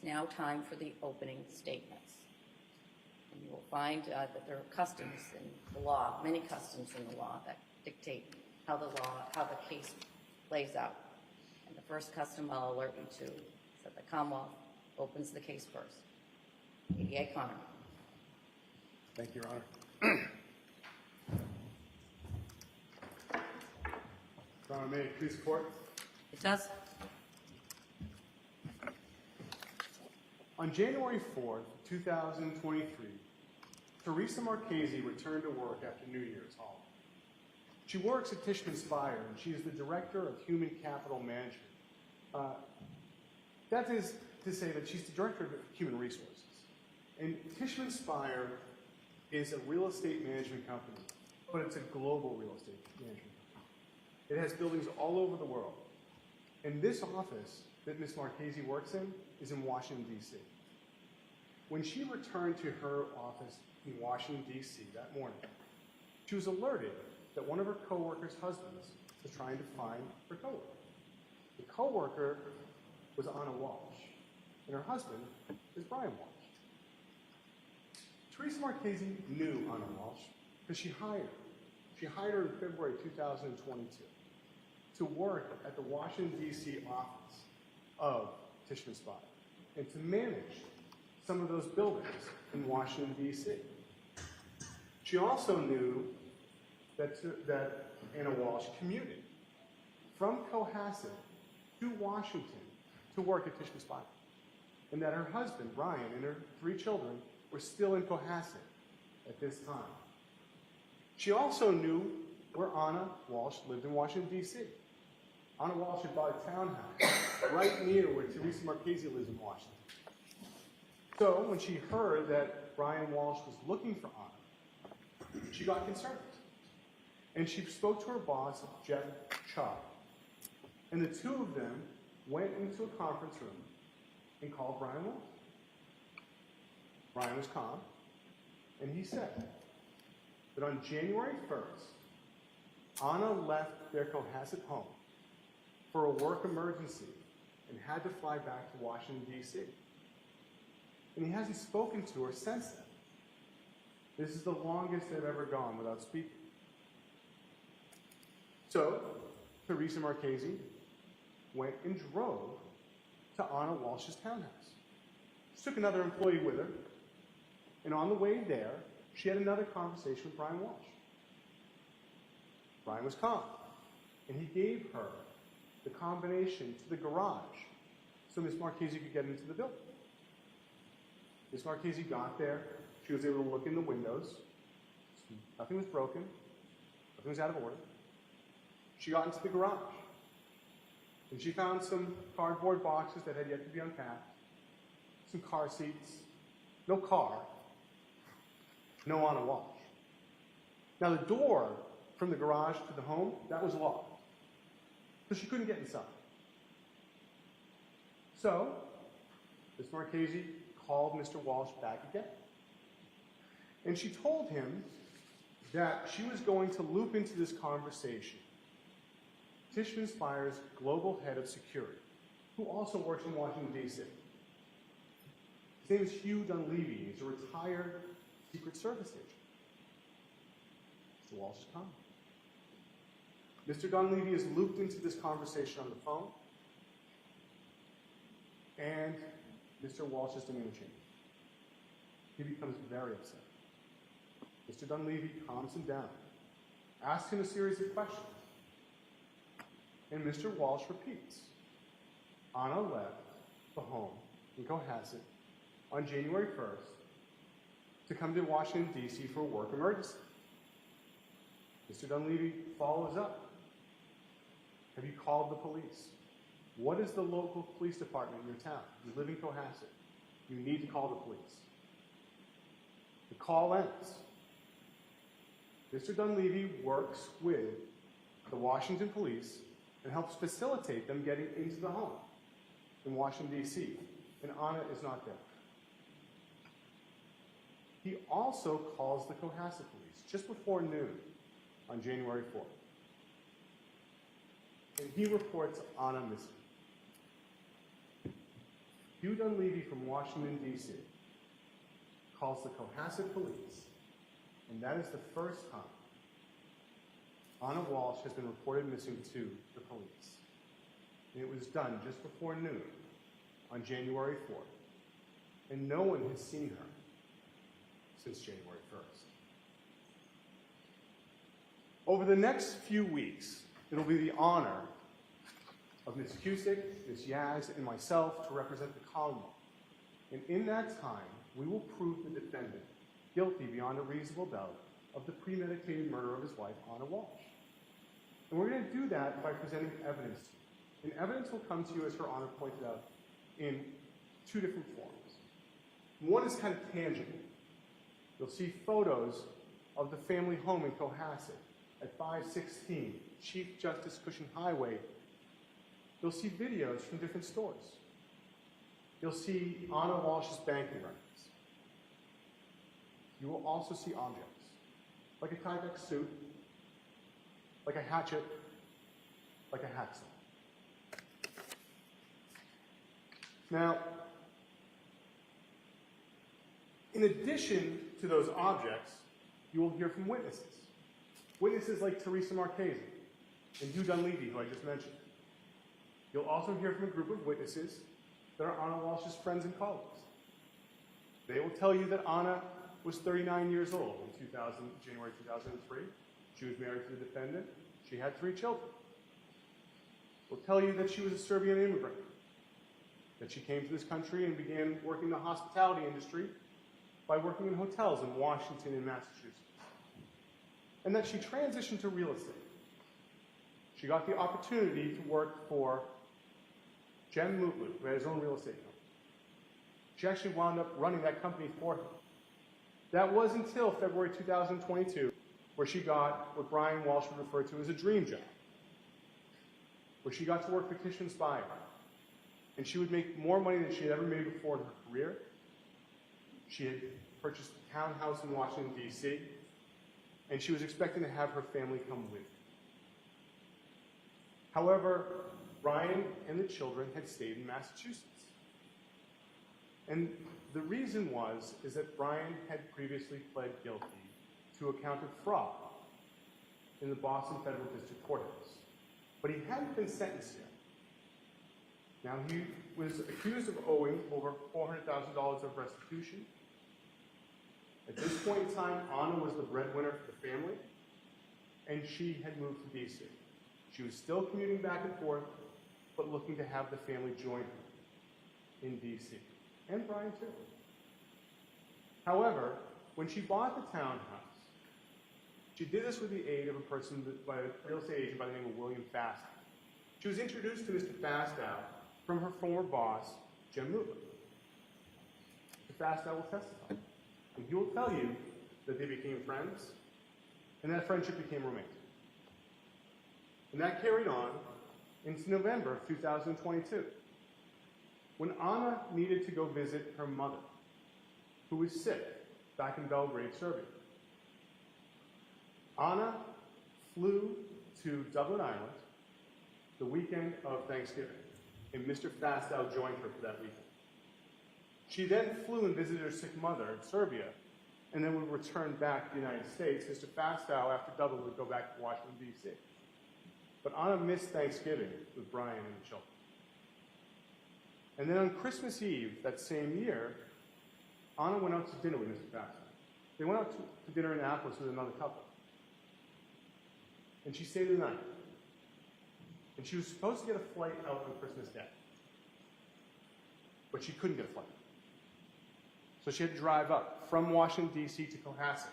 now time for the opening statements. And you will find that there are customs in the law, many customs in the law that dictate how the case plays out. And the first custom I'll alert you to is that the Commonwealth opens the case first. ADA Connor. Thank you, Your Honor. Your Honor, may it please the court? It does. On January 4th, 2023, Teresa Marchese returned to work after New Year's holiday. She works at Tishman Speyer, and she is the Director of Human Capital Management. That is to say that she's the Director of Human Resources. And Tishman Speyer is a real estate management company, but it's a global real estate management company. It has buildings all over the world. And this office that Ms. Marchese works in is in Washington, D.C. When she returned to her office in Washington, D.C. that morning, she was alerted that one of her coworkers' husbands was trying to find her coworker. The coworker was Ana Walshe, and her husband is Brian Walsh. Teresa Marchese knew Ana Walshe because she hired her. She hired her in February 2022 to work at the Washington, D.C. office of Tishman Speyer and to manage some of those buildings in Washington, D.C. She also knew that Ana Walshe commuted from Cohasset to Washington to work at Tishman Speyer, and that her husband, Brian, and her 3 children were still in Cohasset at this time. She also knew where Ana Walshe lived in Washington, D.C. Ana Walshe had bought a townhouse right near where Teresa Marchese lives in Washington. So when she heard that Brian Walsh was looking for Ana, she got concerned. And she spoke to her boss, Jeff Chubb. And the two of them went into a conference room and called Brian Walsh. Brian was calm, and he said that on January 1st, Ana left their Cohasset home for a work emergency and had to fly back to Washington, D.C. And he hasn't spoken to her since then. This is the longest they've ever gone without speaking. So, Teresa Marchese went and drove to Ana Walsh's townhouse. She took another employee with her, and on the way there, she had another conversation with Brian Walsh. Brian was calm, and he gave her the combination to the garage so Ms. Marchese could get into the building. Ms. Marchese got there. She was able to look in the windows. Nothing was broken. Nothing was out of order. She got into the garage, and she found some cardboard boxes that had yet to be unpacked, some car seats, no car, no Ana Walsh. Now the door from the garage to the home, that was locked, so she couldn't get inside. So Ms. Marchese called Mr. Walsh back again, and she told him that she was going to loop into this conversation Tishman Speyer's global head of security, who also works in Washington, D.C. His name is Hugh Dunleavy. He's a retired Secret Service agent. Mr. Walsh is calm. Mr. Dunleavy is looped into this conversation on the phone, and Mr. Walsh's demeanor changes. He becomes very upset. Mr. Dunleavy calms him down, asks him a series of questions, and Mr. Walsh repeats. Ana left the home in Cohasset on January 1st to come to Washington, D.C. for a work emergency. Mr. Dunleavy follows up. Have you called the police? What is the local police department in your town? You live in Cohasset. You need to call the police. The call ends. Mr. Dunleavy works with the Washington police and helps facilitate them getting into the home in Washington, D.C., and Ana is not there. He also calls the Cohasset police just before noon on January 4th. And he reports Ana missing. He Hugh Dunleavy from Washington, D.C., calls the Cohasset police, and that is the first time Ana Walshe has been reported missing to the police. And it was done just before noon on January 4th, and no one has seen her since January 1st. Over the next few weeks, it'll be the honor of Ms. Cusick, Ms. Yaz, and myself to represent the Commonwealth. And in that time, we will prove the defendant guilty beyond a reasonable doubt of the premeditated murder of his wife, Ana Walshe. And we're going to do that by presenting evidence to you. And evidence will come to you, as Her Honor pointed out, in two different forms. One is kind of tangible. You'll see photos of the family home in Cohasset at 516 Chief Justice Cushing Highway. You'll see videos from different stores. You'll see Ana Walsh's banking records. You will also see objects, like a Tyvek suit, like a hatchet, like a hacksaw. Now, in addition to those objects, you will hear from witnesses. Witnesses like Teresa Marchese and Hugh Dunleavy, who I just mentioned. You'll also hear from a group of witnesses that are Ana Walsh's friends and colleagues. They will tell you that Ana was 39 years old in January 2003. She was married to the defendant. She had 3 children. They'll tell you that she was a Serbian immigrant, that she came to this country and began working in the hospitality industry by working in hotels in Washington and Massachusetts, and that she transitioned to real estate. She got the opportunity to work for Jim Mutloo, who had his own real estate company. She actually wound up running that company for him. That was until February 2022, where she got what Brian Walsh would refer to as a dream job, where she got to work for Tishman Speyer, and she would make more money than she had ever made before in her career. She had purchased a townhouse in Washington, D.C., and she was expecting to have her family come with her. However, Brian and the children had stayed in Massachusetts. And the reason is that Brian had previously pled guilty to a count of fraud in the Boston Federal District Courthouse. But he hadn't been sentenced yet. Now, he was accused of owing over $400,000 of restitution. At this point in time, Ana was the breadwinner for the family, and she had moved to D.C. She was still commuting back and forth, but looking to have the family join her in D.C. And Brian, too. However, when she bought the townhouse, she did this with the aid of a real estate agent by the name of William Fastow. She was introduced to Mr. Fastow from her former boss, Jim Mutloo. Mr. Fastow will testify. And he will tell you that they became friends, and that friendship became romantic. And that carried on into November of 2022, when Ana needed to go visit her mother, who was sick back in Belgrade, Serbia. Ana flew to Dublin, Ireland, the weekend of Thanksgiving, and Mr. Fastow joined her for that weekend. She then flew and visited her sick mother in Serbia, and then would return back to the United States. Mr. Fastow, after Dublin, would go back to Washington, D.C. But Ana missed Thanksgiving with Brian and the children. And then on Christmas Eve that same year, Ana went out to dinner with Mr. Fastow. They went out to dinner in Annapolis with another couple. And she stayed the night. And she was supposed to get a flight out on Christmas Day. But she couldn't get a flight. So she had to drive up from Washington, D.C. to Cohasset.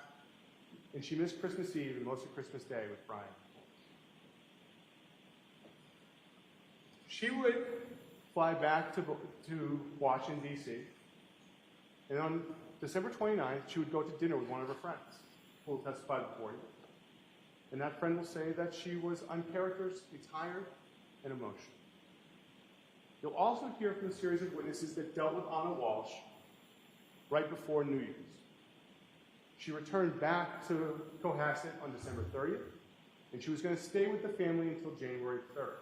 And she missed Christmas Eve and most of Christmas Day with Brian. She would fly back to Washington, D.C. And on December 29th, she would go to dinner with one of her friends, who will testify before you. And that friend will say that she was uncharacteristically tired and emotional. You'll also hear from a series of witnesses that dealt with Ana Walshe right before New Year's. She returned back to Cohasset on December 30th, and she was going to stay with the family until January 3rd.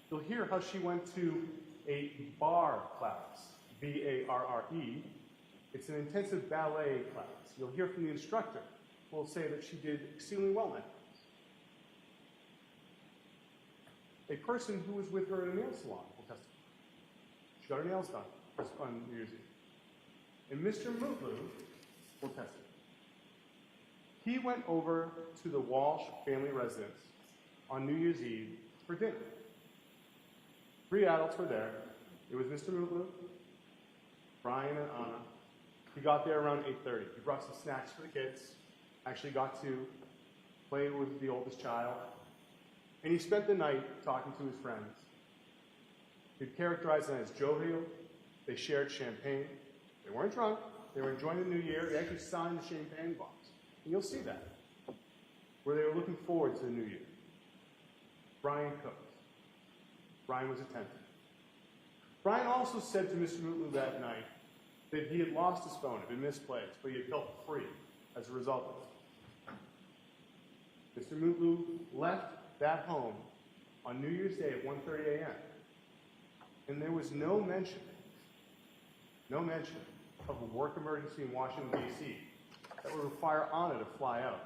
You'll hear how she went to a bar class, B-A-R-R-E. It's an intensive ballet class. You'll hear from the instructor who will say that she did exceedingly well in that class. A person who was with her in a nail salon will testify. She got her nails done on New Year's Eve. And Mr. Mutloo will testify. He went over to the Walsh family residence on New Year's Eve for dinner. 3 adults were there. It was Mr. Mutloo, Brian, and Ana. He got there around 8:30. He brought some snacks for the kids. Actually got to play with the oldest child. And he spent the night talking to his friends. He'd characterize them as jovial. They shared champagne. They weren't drunk. They were enjoying the new year. They actually signed the champagne box. And you'll see that, where they were looking forward to the new year. Brian cooked. Brian was attentive. Brian also said to Mr. Mutloo that night that he had lost his phone, it had been misplaced, but he had felt free as a result of it. Mr. Mutloo left that home on New Year's Day at 1:30 a.m. And there was no mention of a work emergency in Washington, D.C. that would require Ana to fly out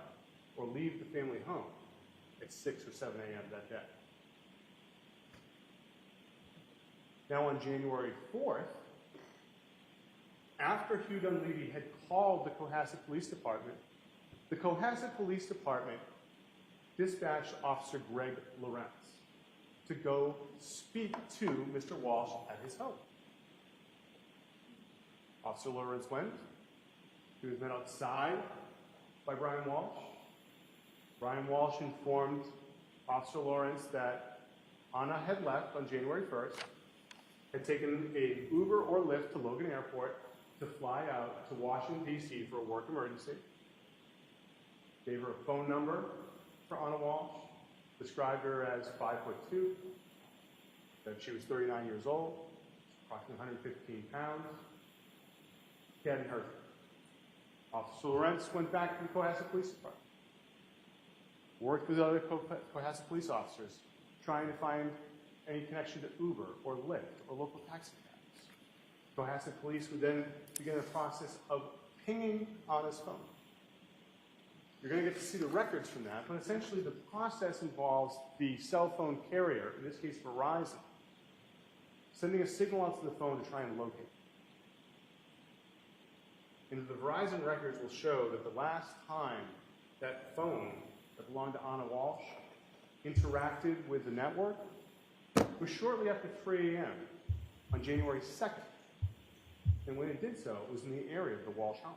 or leave the family home at 6 or 7 a.m. that day. Now on January 4th, after Hugh Dunleavy had called the Cohasset Police Department, the Cohasset Police Department dispatched Officer Greg Lawrence to go speak to Mr. Walsh at his home. Officer Lawrence went. He was met outside by Brian Walsh. Brian Walsh informed Officer Lawrence that Ana had left on January 1st, had taken a Uber or Lyft to Logan Airport to fly out to Washington, D.C. for a work emergency. Gave her a phone number for Ana Walsh, described her as 5'2", that she was 39 years old, approximately 115 pounds. He hadn't heard her. Officer Lawrence went back to the Cohasset Police Department, worked with other Cohasset police officers, trying to find any connection to Uber or Lyft or local taxi cabs. Cohasset police would then begin the process of pinging Ana's phone. You're going to get to see the records from that, but essentially the process involves the cell phone carrier, in this case Verizon, sending a signal onto the phone to try and locate it. And the Verizon records will show that the last time that phone that belonged to Ana Walsh interacted with the network was shortly after 3 a.m. on January 2nd. And when it did so, it was in the area of the Walsh home.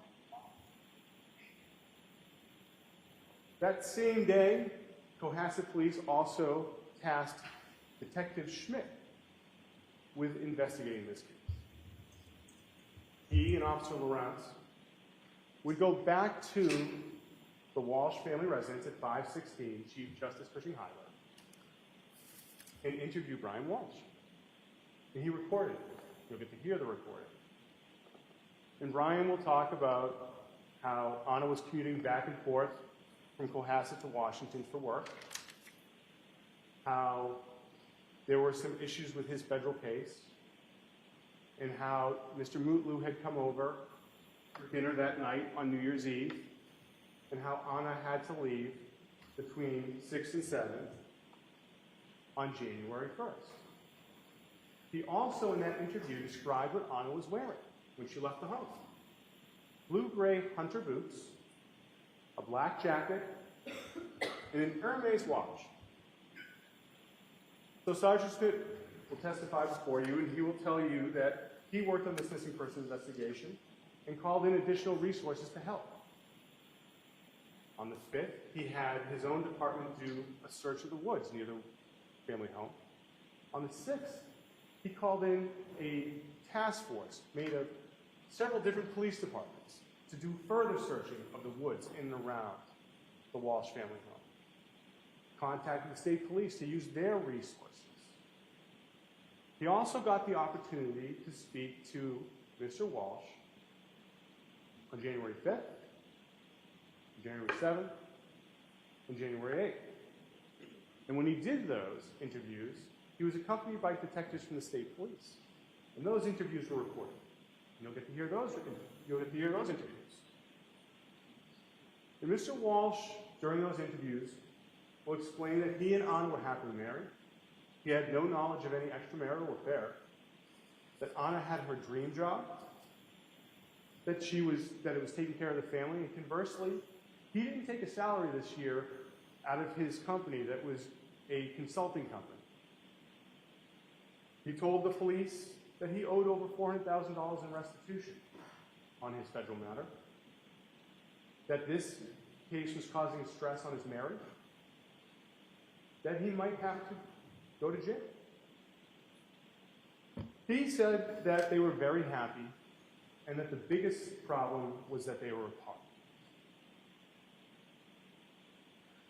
That same day, Cohasset Police also tasked Detective Schmidt with investigating this case. He and Officer Lawrence would go back to the Walsh family residence at 516 Chief Justice Cushing Highway and interview Brian Walsh. And he recorded it. You'll get to hear the recording. And Brian will talk about how Ana was commuting back and forth from Cohasset to Washington for work, how there were some issues with his federal case, and how Mr. Mutloo had come over for dinner that night on New Year's Eve, and how Ana had to leave between 6 and 7 on January 1st. He also, in that interview, described what Ana was wearing when she left the home. Blue-gray hunter boots, a black jacket, and an Hermes watch. So Sergeant Schmidt will testify before you, and he will tell you that he worked on this missing person investigation and called in additional resources to help. On the 5th, he had his own department do a search of the woods near the family home. On the 6th, he called in a task force made of several different police departments to do further searching of the woods in and around the Walsh family home. Contacted the state police to use their resources. He also got the opportunity to speak to Mr. Walsh on January 5th, January 7th, and January 8th. And when he did those interviews, he was accompanied by detectives from the state police. And those interviews were recorded. And you'll get to hear those interviews. And Mr. Walsh, during those interviews, will explain that he and Ana were happily married. He had no knowledge of any extramarital affair. That Ana had her dream job. That it was taking care of the family. And conversely, he didn't take a salary this year out of his company that was a consulting company. He told the police that he owed over $400,000 in restitution on his federal matter. That this case was causing stress on his marriage. That he might have to go to jail. He said that they were very happy and that the biggest problem was that they were apart.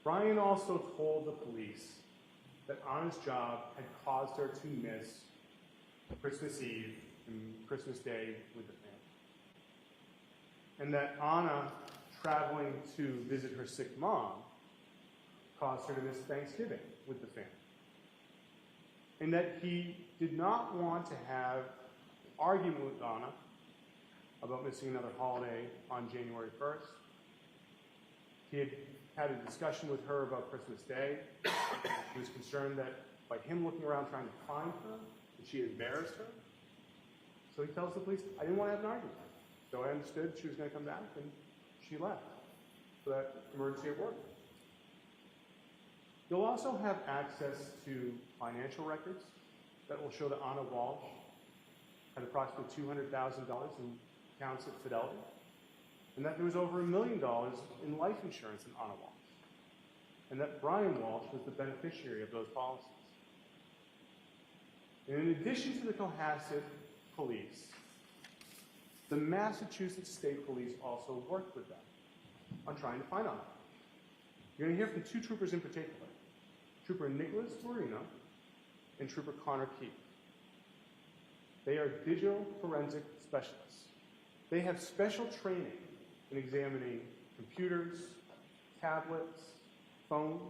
Brian also told the police that Ana's job had caused her to miss Christmas Eve and Christmas Day with the family. And that Ana traveling to visit her sick mom caused her to miss Thanksgiving with the family. And that he did not want to have an argument with Ana about missing another holiday on January 1st. He had a discussion with her about Christmas Day. He was concerned that by him looking around trying to find her, that she had embarrassed her. So he tells the police, I didn't want to have an argument. So I understood she was going to come back, and she left for that emergency at work. You'll also have access to financial records that will show that Ana Walsh had approximately $200,000 in accounts at Fidelity, and that there was over $1 million in life insurance in Ana Walsh, and that Brian Walsh was the beneficiary of those policies. And in addition to the Cohasset police, the Massachusetts State Police also worked with them on trying to find Ana. You're going to hear from two troopers in particular, Trooper Nicholas Marino and Trooper Connor Keith. They are digital forensic specialists. They have special training in examining computers, tablets, phones.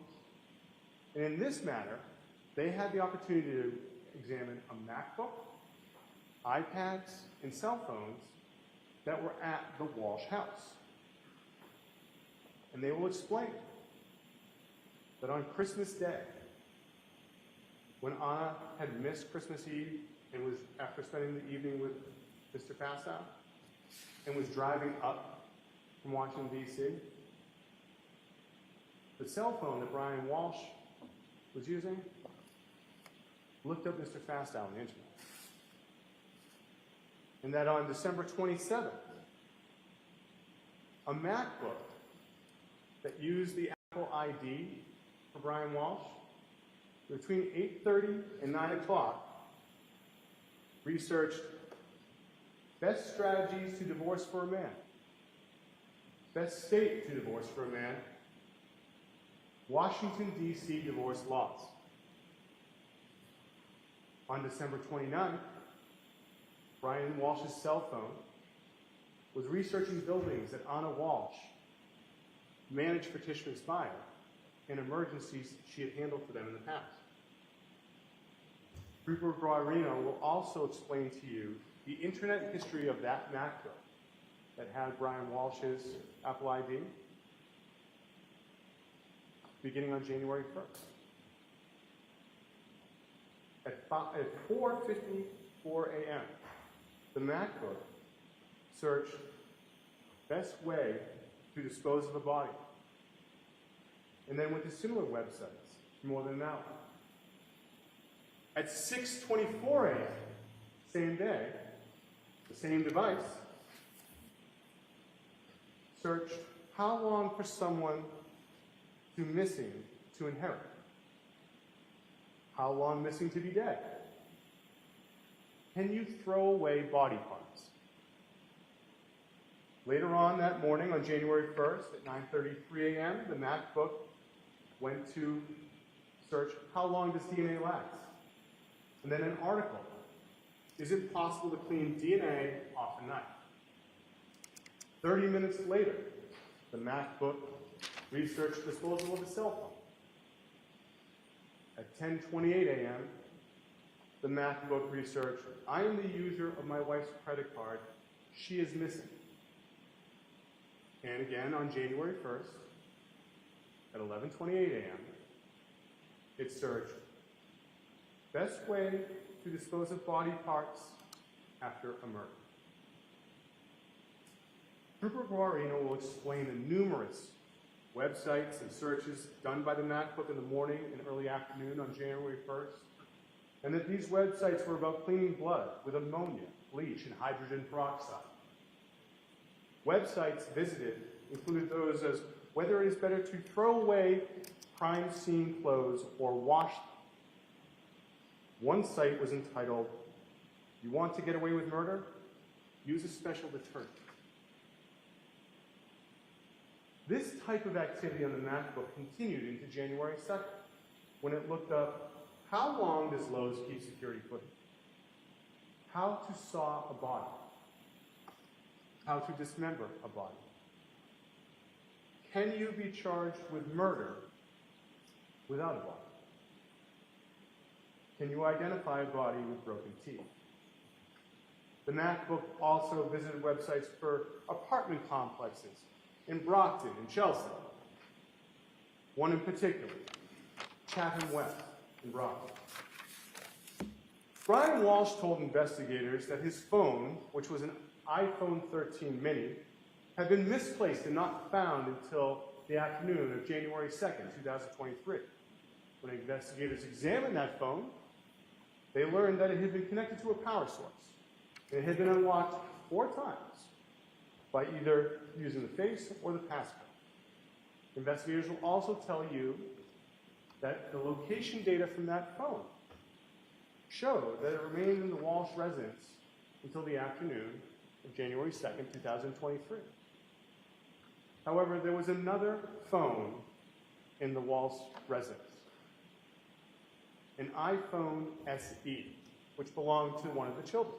And in this matter, they had the opportunity to examine a MacBook, iPads, and cell phones that were at the Walsh house. And they will explain that on Christmas Day, when Ana had missed Christmas Eve and was, after spending the evening with Mr. Fastow, and was driving up from Washington, D.C., the cell phone that Brian Walsh was using looked up Mr. Fastow on the internet. And that on December 27th, a MacBook that used the Apple ID for Brian Walsh, between 8:30 and 9 o'clock, researched best strategies to divorce for a man, best state to divorce for a man, Washington, D.C. divorce laws. On December 29th, Brian Walsh's cell phone was researching buildings that Ana Walsh managed for Tishman Speyer and emergencies she had handled for them in the past. Trooper Guarino will also explain to you the internet history of that MacBook that had Brian Walsh's Apple ID beginning on January 1st. At 4:54 a.m., the MacBook searched best way to dispose of a body, and then went to similar websites for more than an hour. At 6:24 a.m., same day, the same device searched how long for someone to missing to inherit, how long missing to be dead, can you throw away body parts? Later on that morning, on January 1st at 9:33 a.m., the MacBook went to search how long does DNA last? And then an article, is it possible to clean DNA off a knife? 30 minutes later, the MacBook researched disposal of a cell phone. At 10:28 a.m., the MacBook research, I am the user of my wife's credit card. She is missing. And again, on January 1st, at 11:28 a.m., it searched best way to dispose of body parts after a murder. Trooper Guarino will explain the numerous websites and searches done by the MacBook in the morning and early afternoon on January 1st, and that these websites were about cleaning blood with ammonia, bleach, and hydrogen peroxide. Websites visited included those as whether it is better to throw away crime scene clothes or wash them. One site was entitled, "You want to get away with murder? Use a special detergent." This type of activity on the MacBook continued into January 2nd, when it looked up, how long does Lowe's keep security footage? How to saw a body. How to dismember a body. Can you be charged with murder without a body? Can you identify a body with broken teeth? The MacBook also visited websites for apartment complexes in Brockton and Chelsea. One in particular, Chatham West in Brockton. Brian Walsh told investigators that his phone, which was an iPhone 13 mini, had been misplaced and not found until the afternoon of January 2nd, 2023. When investigators examined that phone, they learned that it had been connected to a power source. And it had been unlocked 4 times by either using the face or the passcode. Investigators will also tell you that the location data from that phone showed that it remained in the Walsh residence until the afternoon of January 2nd, 2023. However, there was another phone in the Walsh residence, an iPhone SE, which belonged to one of the children.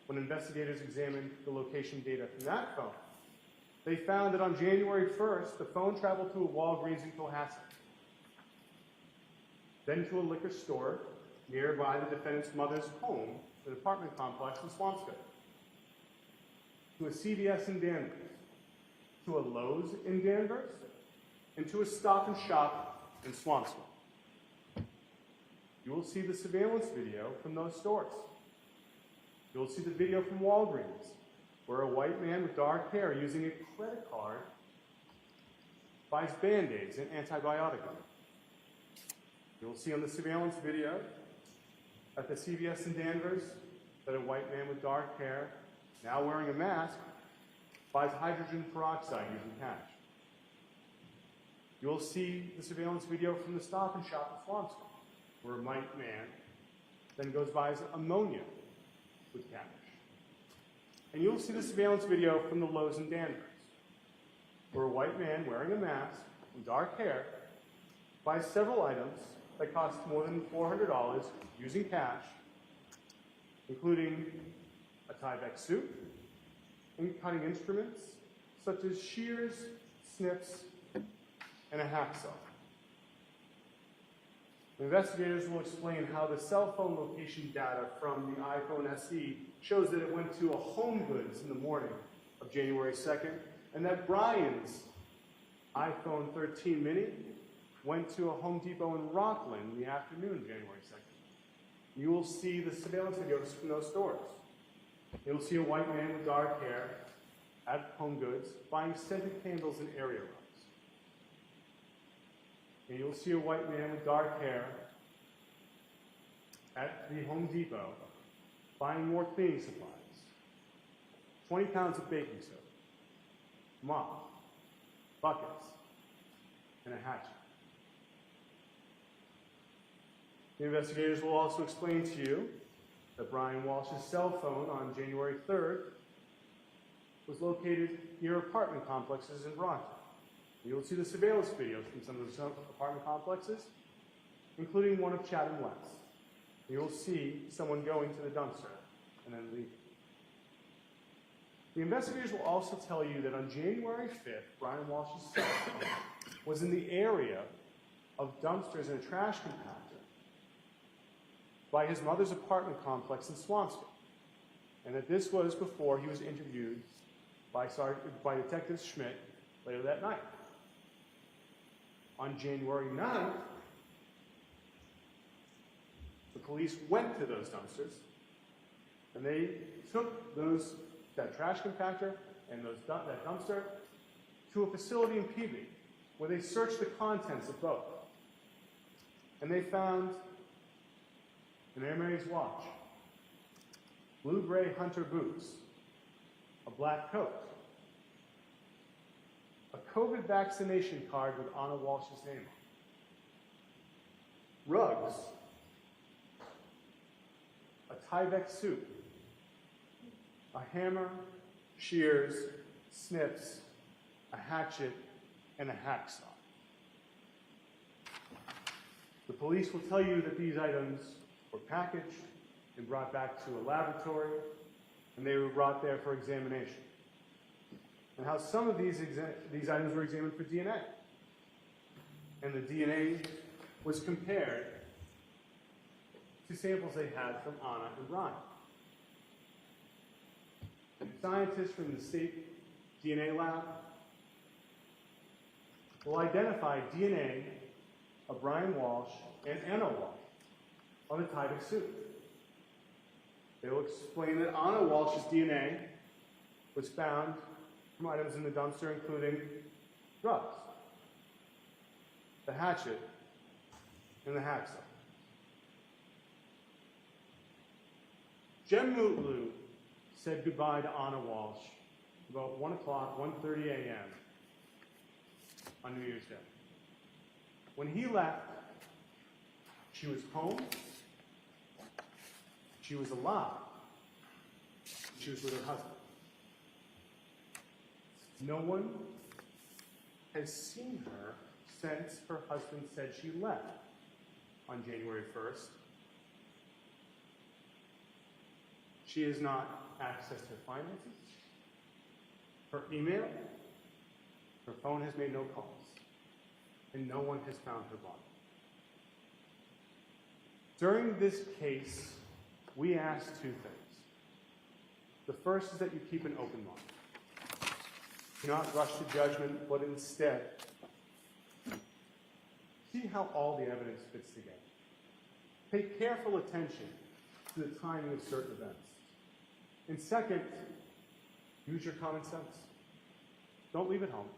When investigators examined the location data from that phone, they found that on January 1st, the phone traveled to a Walgreens in Cohasset, then to a liquor store nearby the defendant's mother's home, an apartment complex in Swampscott, to a CVS in Danvers, to a Lowe's in Danvers, and to a Stop and Shop in Swampscott. You will see the surveillance video from those stores. You will see the video from Walgreens, where a white man with dark hair using a credit card buys Band-Aids and antibiotics. You will see on the surveillance video at the CVS in Danvers that a white man with dark hair, now wearing a mask, buys hydrogen peroxide using cash. You will see the surveillance video from the Stop and Shop in Swampscott, where a white man then goes buys ammonia with cash. And you'll see the surveillance video from the Lowe's in Danvers, where a white man wearing a mask and dark hair buys several items that cost more than $400 using cash, including a Tyvek suit and cutting instruments such as shears, snips, and a hacksaw. Investigators will explain how the cell phone location data from the iPhone SE shows that it went to a Home Goods in the morning of January 2nd, and that Brian's iPhone 13 mini went to a Home Depot in Rockland in the afternoon of January 2nd. You will see the surveillance videos from those stores. You'll see a white man with dark hair at Home Goods buying scented candles and area rugs. And you'll see a white man with dark hair at the Home Depot buying more cleaning supplies. 20 pounds of baking soda, mop, buckets, and a hatchet. The investigators will also explain to you that Brian Walsh's cell phone on January 3rd was located near apartment complexes in Brockton. You'll see the surveillance videos from some of the apartment complexes, including one of Chatham West. You'll see someone going to the dumpster and then leaving. The investigators will also tell you that on January 5th, Brian Walsh's cell phone was in the area of dumpsters and a trash compactor by his mother's apartment complex in Swampscott, and that this was before he was interviewed by Detective Schmidt later that night. On January 9th, the police went to those dumpsters, and they took that trash compactor and that dumpster to a facility in Peabody, where they searched the contents of both. And they found an Air Mary's watch, blue-gray hunter boots, a black coat, a COVID vaccination card with Ana Walsh's name on it, rugs, a Tyvek suit, a hammer, shears, snips, a hatchet, and a hacksaw. The police will tell you that these items were packaged and brought back to a laboratory, and they were brought there for examination. And how some of these items were examined for DNA. And the DNA was compared to samples they had from Ana and Brian. And scientists from the state DNA lab will identify DNA of Brian Walsh and Ana Walsh on the Tyvek suit. They will explain that Ana Walsh's DNA was found from items in the dumpster, including drugs, the hatchet, and the hacksaw. Jim Mutloo said goodbye to Ana Walsh about 1 o'clock, 1:30 a.m. on New Year's Day. When he left, she was home, she was alive, she was with her husband. No one has seen her since her husband said she left on January 1st. She has not accessed her finances, her email, her phone has made no calls, and no one has found her body. During this case, we ask two things. The first is that you keep an open mind. Do not rush to judgment, but instead, see how all the evidence fits together. Pay careful attention to the timing of certain events. And second, use your common sense. Don't leave it home.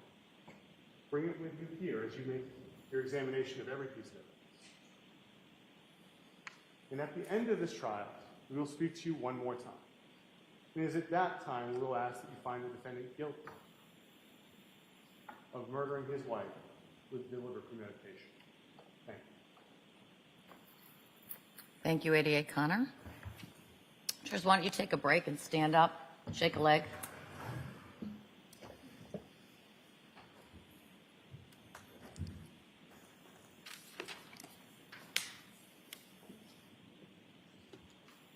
Bring it with you here as you make your examination of every piece of evidence. And at the end of this trial, we will speak to you one more time. And it is at that time we will ask that you find the defendant guilty of murdering his wife with deliberate premeditation. Thank you. Thank you, 88 Connor. Jurors, why don't you take a break and stand up, shake a leg.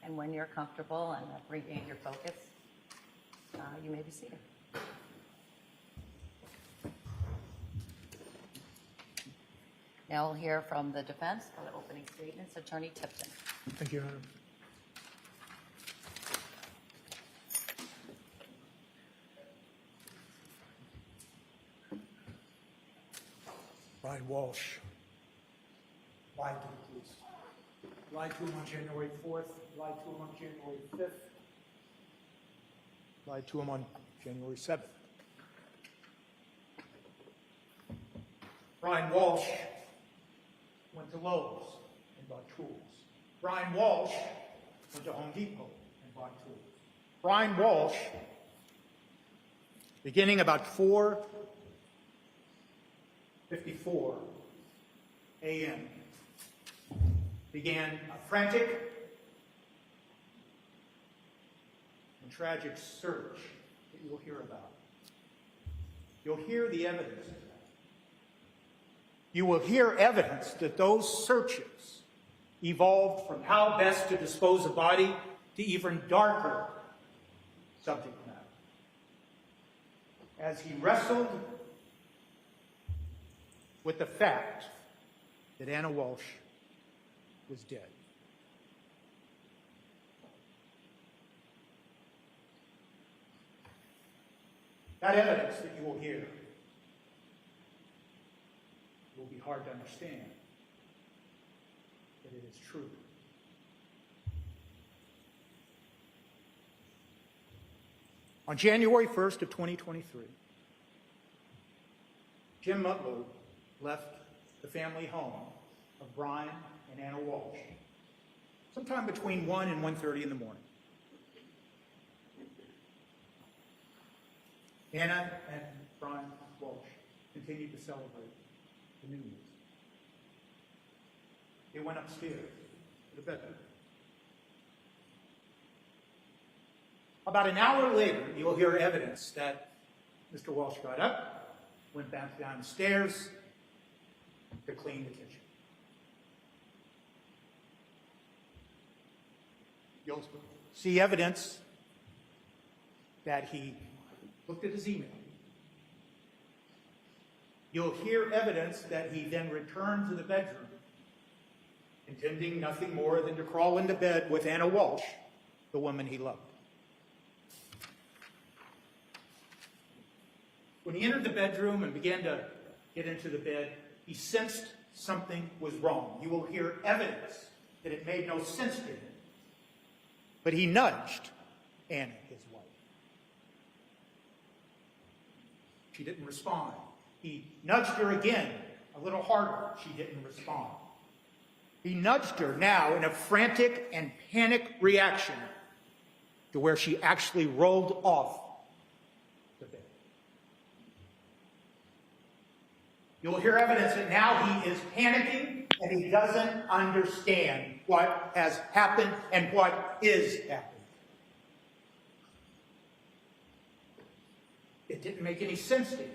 And when you're comfortable and have regained your focus, you may be seated. Now we'll hear from the defense for the opening statements. Attorney Tipton. Thank you, Your Honor. Brian Walsh lied to the police. Lied to him on January 4th, lied to him on January 5th, lied to him on January 7th. Brian Walsh went to Lowe's and bought tools. Brian Walsh went to Home Depot and bought tools. Brian Walsh, beginning about 4:54 a.m., began a frantic and tragic search that you will hear about. You'll hear the evidence of that. You will hear evidence that those searches evolved from how best to dispose a body to even darker subject matter. As he wrestled with the fact that Ana Walsh was dead. That evidence that you will hear will be hard to understand, but it is true. On January 1st of 2023, Jim Mutloo left the family home of Brian and Ana Walsh sometime between 1 and 1:30 in the morning. Ana and Brian Walsh continued to celebrate the New Year's. They went upstairs to the bedroom. About an hour later, you'll hear evidence that Mr. Walsh got up, went back downstairs to clean the kitchen. You'll see evidence that he looked at his email. You'll hear evidence that he then returned to the bedroom, intending nothing more than to crawl into bed with Ana Walsh, the woman he loved. When he entered the bedroom and began to get into the bed, he sensed something was wrong. You will hear evidence that it made no sense to him. But he nudged Ana, his wife. She didn't respond. He nudged her again, a little harder. She didn't respond. He nudged her now in a frantic and panic reaction to where she actually rolled off the bed. You'll hear evidence that now he is panicking and he doesn't understand what has happened and what is happening. It didn't make any sense to him.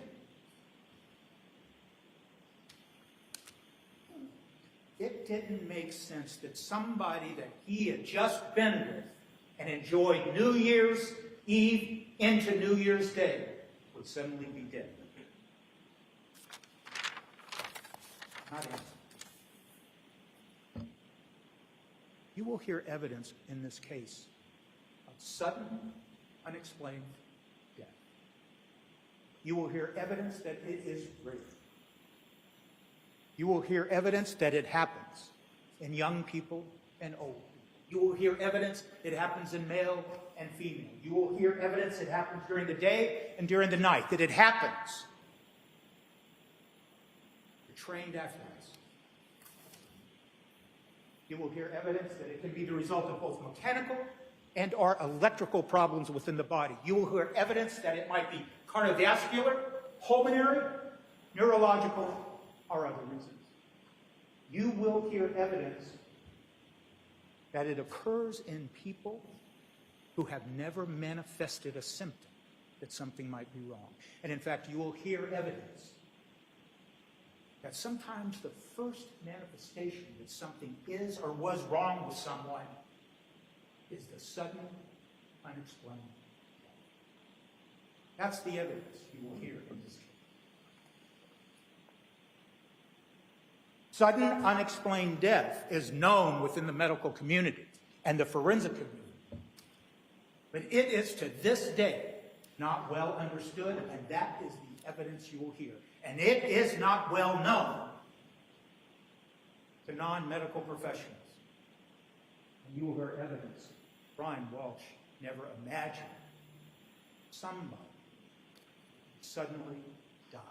It didn't make sense that somebody that he had just been with and enjoyed New Year's Eve into New Year's Day would suddenly be dead. Not him. You will hear evidence in this case of sudden, unexplained death. You will hear evidence that it is rape. You will hear evidence that it happens in young people and old people. You will hear evidence it happens in male and female. You will hear evidence it happens during the day and during the night, that it happens to trained athletes. You will hear evidence that it can be the result of both mechanical and or electrical problems within the body. You will hear evidence that it might be cardiovascular, pulmonary, neurological, or other reasons. You will hear evidence that it occurs in people who have never manifested a symptom that something might be wrong. And in fact, you will hear evidence that sometimes the first manifestation that something is or was wrong with someone is the sudden, unexplained death. That's the evidence you will hear in this case. Sudden, unexplained death is known within the medical community and the forensic community. But it is to this day not well understood, and that is the evidence you will hear. And it is not well known to non-medical professionals. And you will hear evidence Brian Walsh never imagined somebody suddenly died.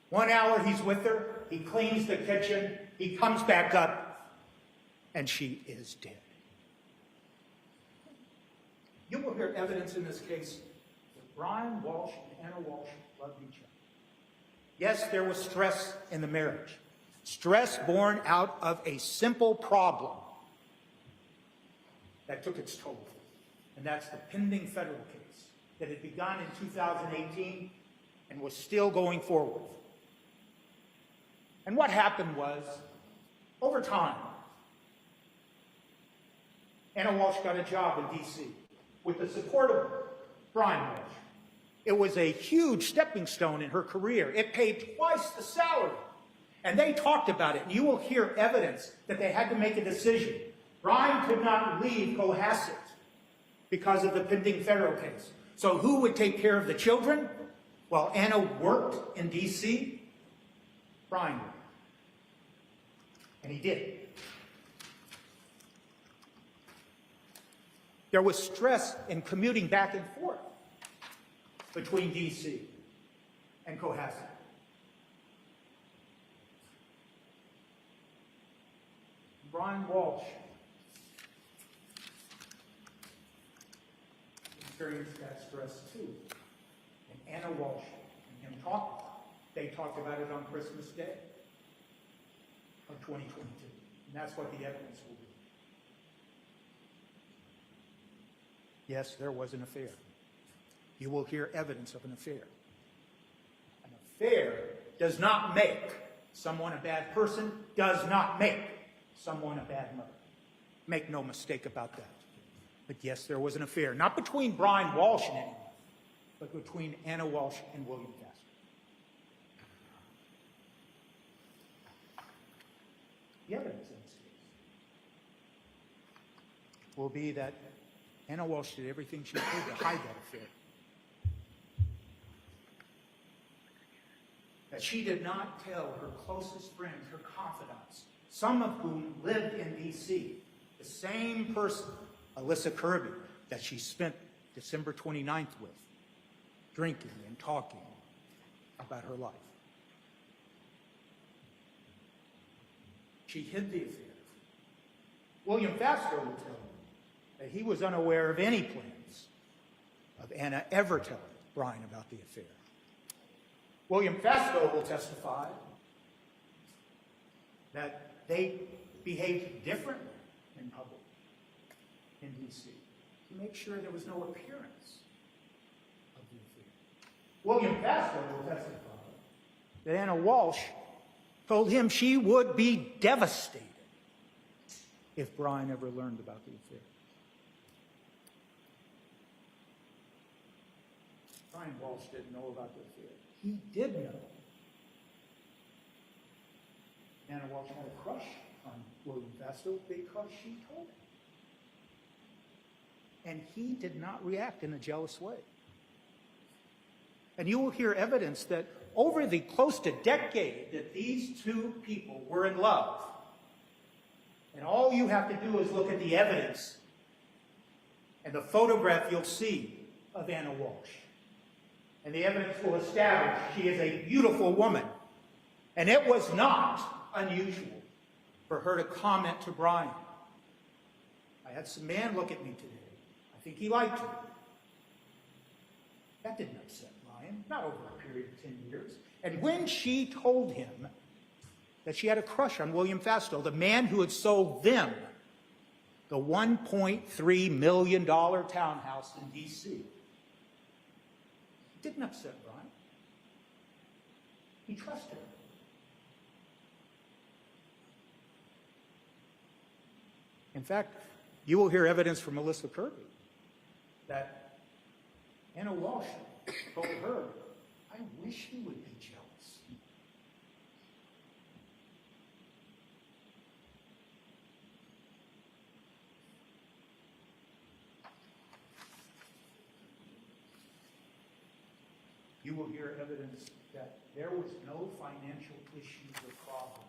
1 hour he's with her, he cleans the kitchen, he comes back up, and she is dead. You will hear evidence in this case that Brian Walsh and Ana Walsh loved each other. Yes, there was stress in the marriage. Stress born out of a simple problem that took its toll. And that's the pending federal case that had begun in 2018 and was still going forward. And what happened was, over time, Ana Walsh got a job in D.C. with the support of Brian Walsh. It was a huge stepping stone in her career. It paid twice the salary. And they talked about it. And you will hear evidence that they had to make a decision. Brian could not leave Cohasset because of the pending federal case. So who would take care of the children while Anna worked in D.C.? Brian would. And he did. There was stress in commuting back and forth between D.C. and Cohasset. Brian Walsh experienced that stress too. And Ana Walshe and him talked about it. They talked about it on Christmas Day of 2022. And that's what the evidence will be. Yes, there was an affair. You will hear evidence of an affair. An affair does not make someone a bad person, does not make someone a bad mother. Make no mistake about that. But yes, there was an affair. Not between Brian Walsh and anyone, but between Ana Walshe and William Fastow. The evidence in this case will be that Ana Walshe did everything she could to hide that affair. That she did not tell her closest friends, her confidants, some of whom lived in D.C., the same person, Alyssa Kirby, that she spent December 29th with, drinking and talking about her life. She hid the affair. William Fastow will tell you that he was unaware of any plans of Anna ever telling Brian about the affair. William Fastow will testify that they behaved differently in public in D.C. to make sure there was no appearance of the affair. William Fastow will testify that Ana Walshe told him she would be devastated if Brian ever learned about the affair. Brian Walsh didn't know about the affair. He did know. Ana Walshe had a crush on William Fastow because she told him. And he did not react in a jealous way. And you will hear evidence that over the close to decade that these two people were in love. And all you have to do is look at the evidence and the photograph you'll see of Ana Walshe. And the evidence will establish she is a beautiful woman. And it was not unusual for her to comment to Brian. I had some man look at me today. I think he liked her. That didn't upset Brian, not over a period of 10 years. And when she told him that she had a crush on William Fastow, the man who had sold them the $1.3 million townhouse in D.C., it didn't upset Brian. He trusted her. In fact, you will hear evidence from Alyssa Kirby that Ana Walshe told her, I wish he would be jealous. You will hear evidence that there was no financial issues or problems.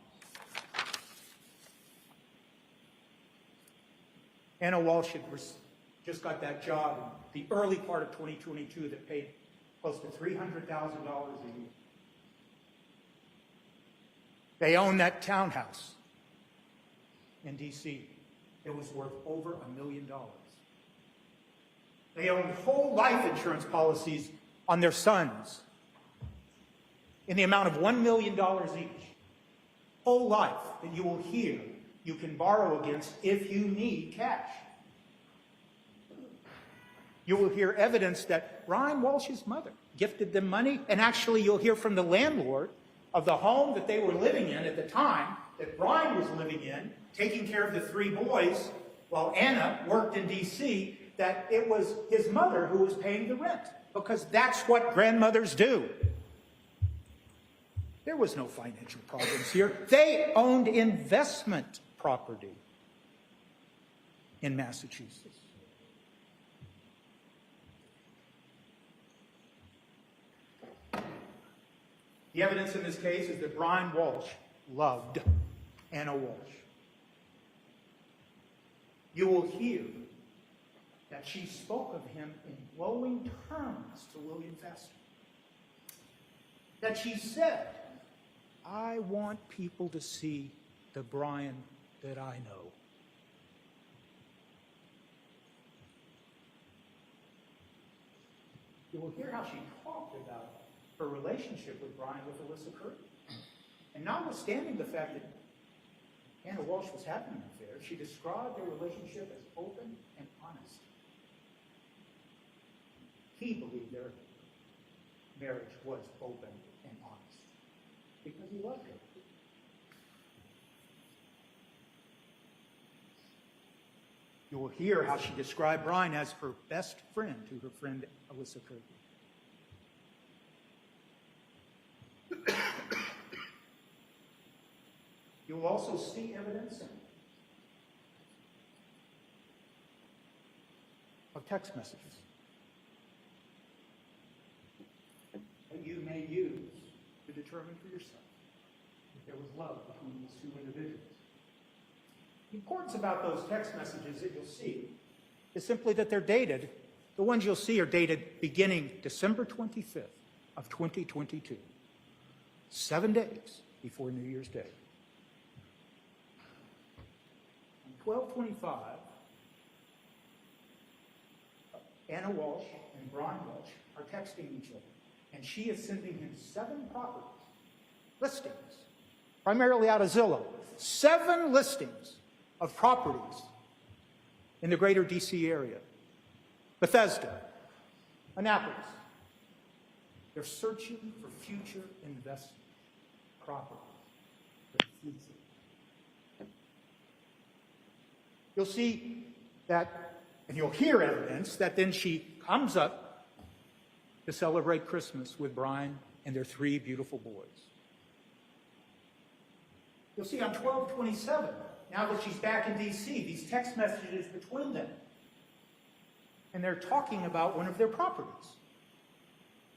Ana Walshe had just got that job in the early part of 2022 that paid close to $300,000 a year. They owned that townhouse in D.C. It was worth over $1 million. They owned whole life insurance policies on their sons in the amount of $1 million each. Whole life that you will hear you can borrow against if you need cash. You will hear evidence that Brian Walsh's mother gifted them money, and actually you'll hear from the landlord of the home that they were living in at the time, that Brian was living in, taking care of the 3 boys while Anna worked in D.C., that it was his mother who was paying the rent, because that's what grandmothers do. There was no financial problems here. They owned investment property in Massachusetts. The evidence in this case is that Brian Walsh loved Ana Walsh. You will hear that she spoke of him in glowing terms to William Fastow. That she said, "I want people to see the Brian that I know." You will hear how she talked about her relationship with Brian with Alyssa Curry. And notwithstanding the fact that Ana Walsh was having an affair, she described their relationship as open and honest. He believed their marriage was open and honest because he loved her. You will hear how she described Brian as her best friend to her friend Alyssa Curry. You will also see evidence of text messages that you may use to determine for yourself if there was love between these two individuals. The importance about those text messages that you'll see is simply that they're dated. The ones you'll see are dated beginning December 25th of 2022, 7 days before New Year's Day. On 12/25, Ana Walsh and Brian Walsh are texting each other, and she is sending him 7 properties, listings, primarily out of Zillow, 7 listings of properties in the greater D.C. area. Bethesda, Annapolis. They're searching for future investment properties. You'll see that, and you'll hear evidence that then she comes up to celebrate Christmas with Brian and their 3 beautiful boys. You'll see on 12/27, now that she's back in D.C., these text messages between them. And they're talking about one of their properties.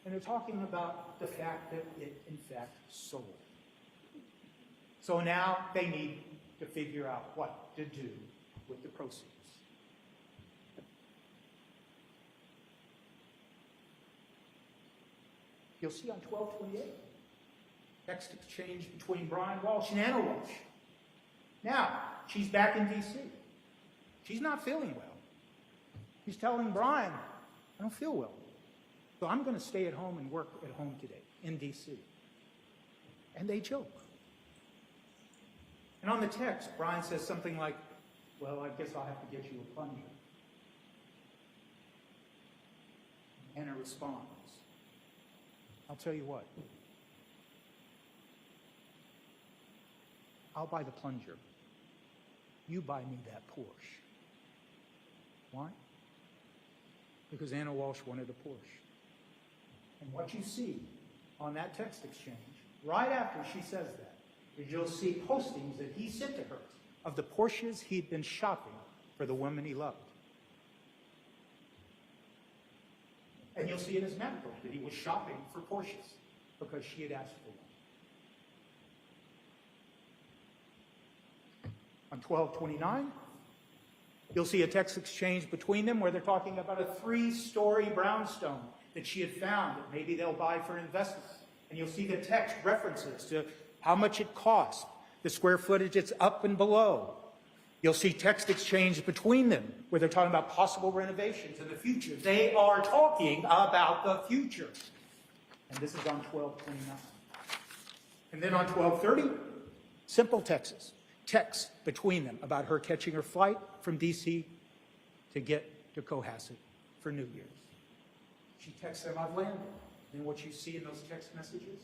And they're talking about the fact that it, in fact, sold. So now they need to figure out what to do with the proceeds. You'll see on 12/28, text exchange between Brian Walsh and Ana Walsh. Now, she's back in D.C. She's not feeling well. She's telling Brian, "I don't feel well, so I'm going to stay at home and work at home today in D.C." And they joke. And on the text, Brian says something like, "Well, I guess I'll have to get you a plunger." Anna responds, "I'll tell you what. I'll buy the plunger. You buy me that Porsche." Why? Because Ana Walsh wanted a Porsche. And what you see on that text exchange, right after she says that, is you'll see postings that he sent to her of the Porsches he'd been shopping for the woman he loved. And you'll see in his mantle that he was shopping for Porsches because she had asked for one. On 12/29, you'll see a text exchange between them where they're talking about a 3-story brownstone that she had found that maybe they'll buy for investment. And you'll see the text references to how much it cost, the square footage it's up and below. You'll see text exchange between them where they're talking about possible renovations in the future. They are talking about the future. And this is on 12/29. And then on 12/30, simple texts between them about her catching her flight from D.C. to get to Cohasset for New Year's. She texts them, "I've landed." And what you see in those text messages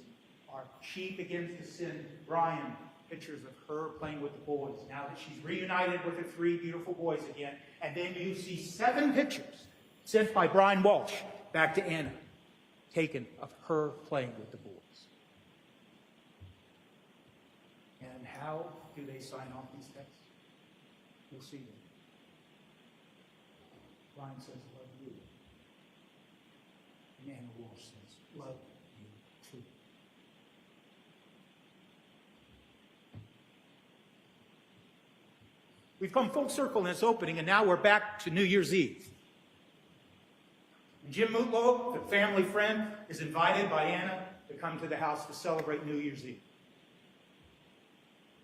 are she begins to send Brian pictures of her playing with the boys now that she's reunited with her 3 beautiful boys again. And then you see 7 pictures sent by Brian Walsh back to Anna, taken of her playing with the boys. And how do they sign off these texts? You'll see them. Brian says, "Love you." And Ana Walsh says, "Love you too." We've come full circle in this opening, and now we're back to New Year's Eve. Jim Mutloo, the family friend, is invited by Anna to come to the house to celebrate New Year's Eve.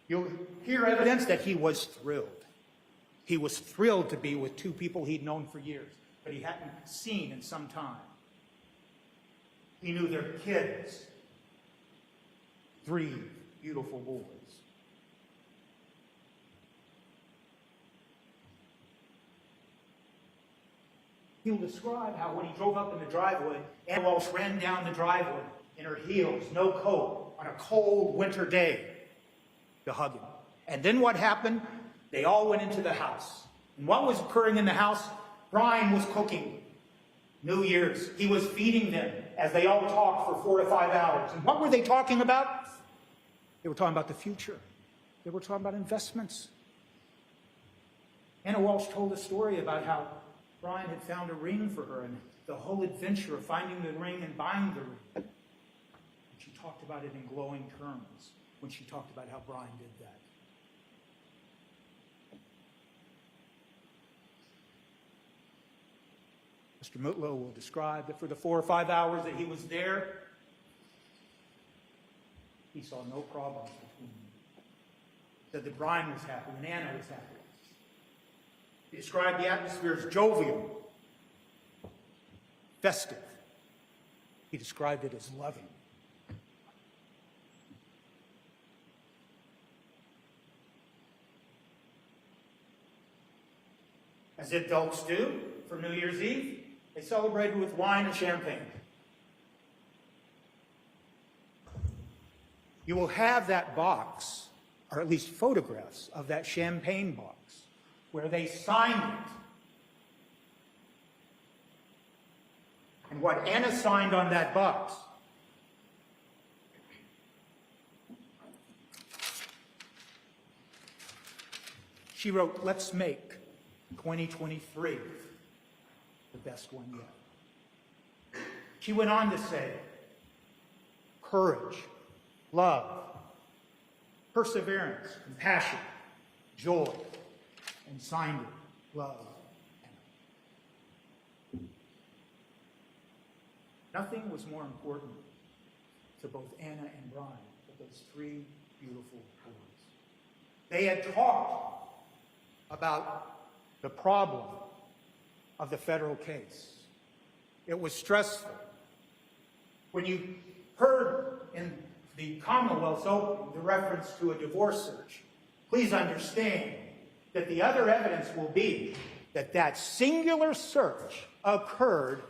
You'll hear evidence that he was thrilled. He was thrilled to be with two people he'd known for years, but he hadn't seen in some time. He knew their kids, 3 beautiful boys. He'll describe how when he drove up in the driveway, Ana Walsh ran down the driveway in her heels, no coat, on a cold winter day to hug him. And then what happened? They all went into the house. And what was occurring in the house? Brian was cooking New Year's. He was feeding them as they all talked for 4 to 5 hours. And what were they talking about? They were talking about the future. They were talking about investments. Ana Walsh told a story about how Brian had found a ring for her and the whole adventure of finding the ring and buying the ring. She talked about it in glowing terms when she talked about how Brian did that. Mr. Mutloo will describe that for the 4 or 5 hours that he was there, he saw no problems between them. That the Brian was happy and Anna was happy. He described the atmosphere as jovial, festive. He described it as loving. As adults do for New Year's Eve, they celebrated with wine and champagne. You will have that box, or at least photographs of that champagne box, where they signed it. And what Anna signed on that box she wrote, "Let's make 2023 the best one yet." She went on to say, courage, love, perseverance, compassion, joy, and signed it, love. Nothing was more important to both Anna and Brian than those 3 beautiful boys. They had talked about the problem of the federal case. It was stressful. When you heard in the Commonwealth's opening the reference to a divorce search, please understand that the other evidence will be that that singular search occurred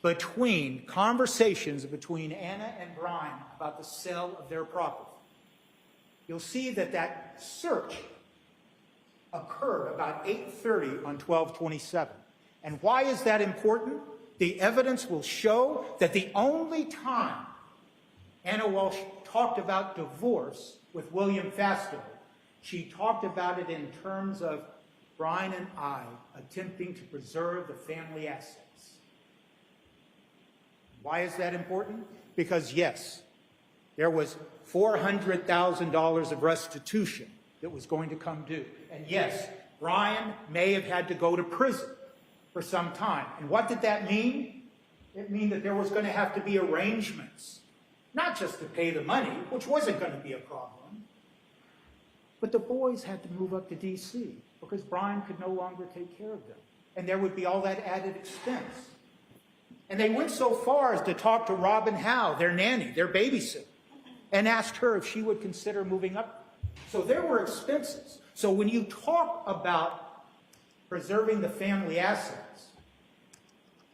between conversations between Anna and Brian about the sale of their property. You'll see that that search occurred about 8:30 on 12/27. And why is that important? The evidence will show that the only time Ana Walsh talked about divorce with William Fastow, she talked about it in terms of Brian and I attempting to preserve the family assets. Why is that important? Because yes, there was $400,000 of restitution that was going to come due. And yes, Brian may have had to go to prison for some time. And what did that mean? It meant that there was going to have to be arrangements, not just to pay the money, which wasn't going to be a problem, but the boys had to move up to D.C. because Brian could no longer take care of them. And there would be all that added expense. And they went so far as to talk to Robin Howe, their nanny, their babysitter, and asked her if she would consider moving up. So there were expenses. So when you talk about preserving the family assets,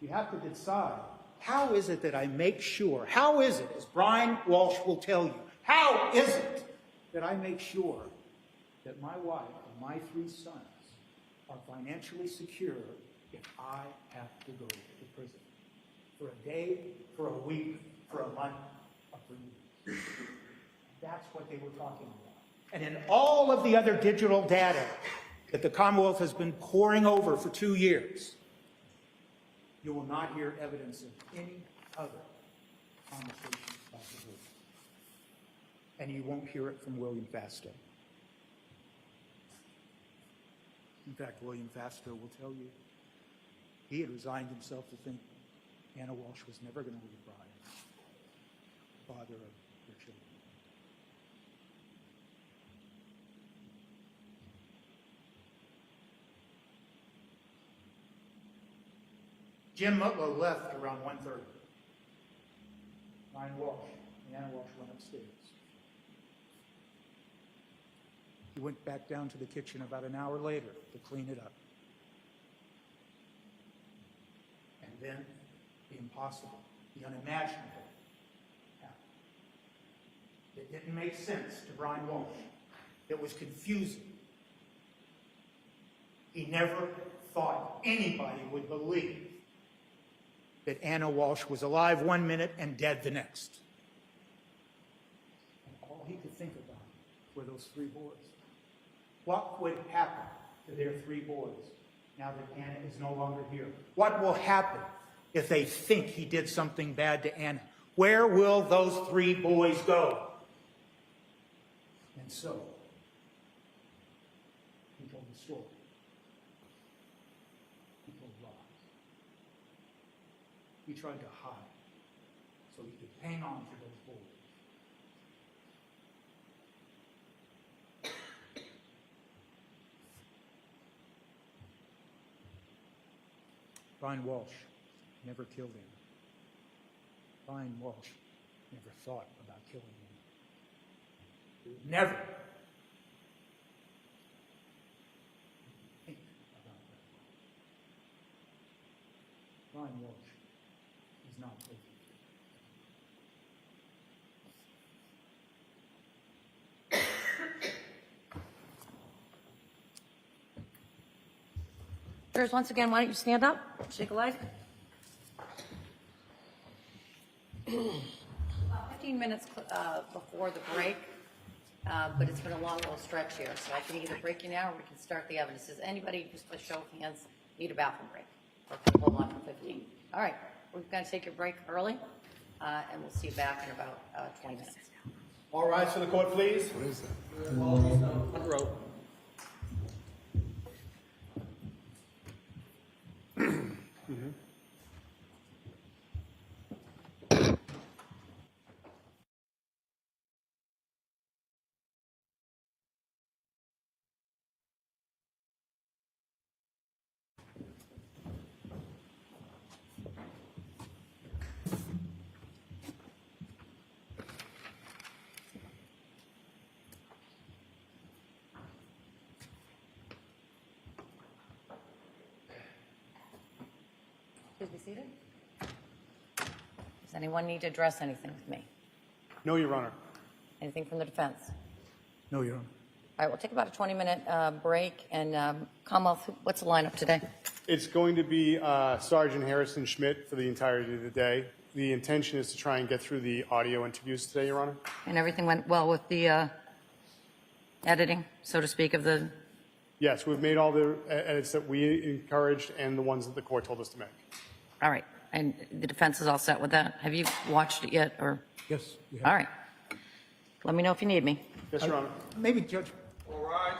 you have to decide, how is it that I make sure, how is it, as Brian Walsh will tell you, how is it that I make sure that my wife and my 3 sons are financially secure if I have to go to prison? For a day, for a week, for a month, or for years. That's what they were talking about. And in all of the other digital data that the Commonwealth has been poring over for 2 years, you will not hear evidence of any other conversation about divorce. And you won't hear it from William Fastow. In fact, William Fastow will tell you he had resigned himself to think Ana Walshe was never going to leave Brian, father of their children. Jim Mutloo left around 1:30. Brian Walsh and Ana Walshe went upstairs. He went back down to the kitchen about an hour later to clean it up. And then the impossible, the unimaginable happened. It didn't make sense to Brian Walsh. It was confusing. He never thought anybody would believe that Ana Walshe was alive one minute and dead the next. And all he could think about were those three boys. What would happen to their three boys now that Ana is no longer here? What will happen if they think he did something bad to Ana? Where will those three boys go? And so, he told the story. He told lies. He tried to hide so he could hang on to those boys. Brian Walsh never killed him. Brian Walsh never thought about killing him. Never think about that. Brian Walsh is not guilty. Jurors, once again, why don't you stand up, shake a leg? About 15 minutes before the break, but it's been a long little stretch here, so I can either break you now or we can start the evidence. Does anybody, just by show of hands, need a bathroom break? Or can we hold on for 15? All right, we're going to take your break early, and we'll see you back in about 20 minutes. All rise for the court, please. What is that? Front row. Please be seated. Does anyone need to address anything with me? No, Your Honor. Anything from the defense? No, Your Honor. All right, we'll take about a 20-minute break. And Commonwealth, what's the lineup today? It's going to be Sergeant Harrison Schmidt for the entirety of the day. The intention is to try and get through the audio interviews today, Your Honor. And everything went well with the editing, so to speak, of the... Yes, we've made all the edits that we encouraged and the ones that the court told us to make. All right. And the defense is all set with that? Have you watched it yet? Or Yes. We have. all right. Let me know if you need me. Yes, Your Honor. Maybe, Judge. All rise.